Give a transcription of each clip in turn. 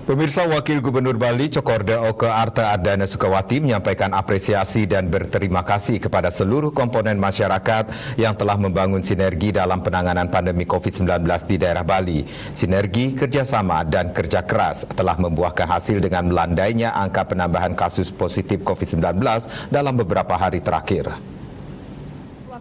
Pemirsa, Wakil Gubernur Bali Cokorda Oke Arta Ardana Sukawati menyampaikan apresiasi dan berterima kasih kepada seluruh komponen masyarakat yang telah membangun sinergi dalam penanganan pandemi COVID-19 di daerah Bali. Sinergi, kerjasama, dan kerja keras telah membuahkan hasil dengan melandainya angka penambahan kasus positif COVID-19 dalam beberapa hari terakhir.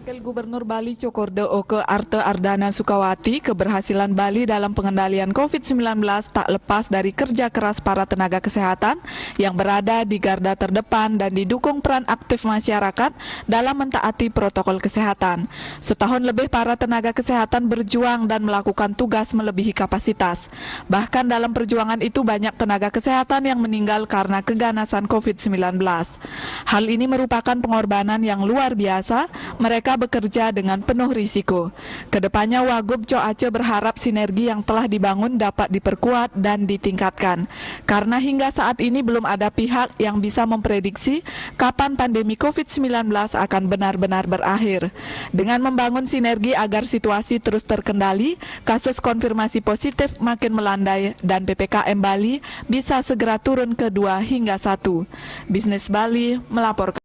Wakil Gubernur Bali Cokorda Oke Arta Ardana Sukawati, keberhasilan Bali dalam pengendalian COVID-19 tak lepas dari kerja keras para tenaga kesehatan yang berada di garda terdepan dan didukung peran aktif masyarakat dalam mentaati protokol kesehatan. Setahun lebih para tenaga kesehatan berjuang dan melakukan tugas melebihi kapasitas. Bahkan dalam perjuangan itu banyak tenaga kesehatan yang meninggal karena keganasan COVID-19. Hal ini merupakan pengorbanan yang luar biasa. Mereka bekerja dengan penuh risiko. Kedepannya Wagub Co Aceh berharap sinergi yang telah dibangun dapat diperkuat dan ditingkatkan. Karena hingga saat ini belum ada pihak yang bisa memprediksi kapan pandemi COVID-19 akan benar-benar berakhir. Dengan membangun sinergi agar situasi terus terkendali, kasus konfirmasi positif makin melandai dan PPKM Bali bisa segera turun ke 2 hingga 1. Bisnis Bali melaporkan.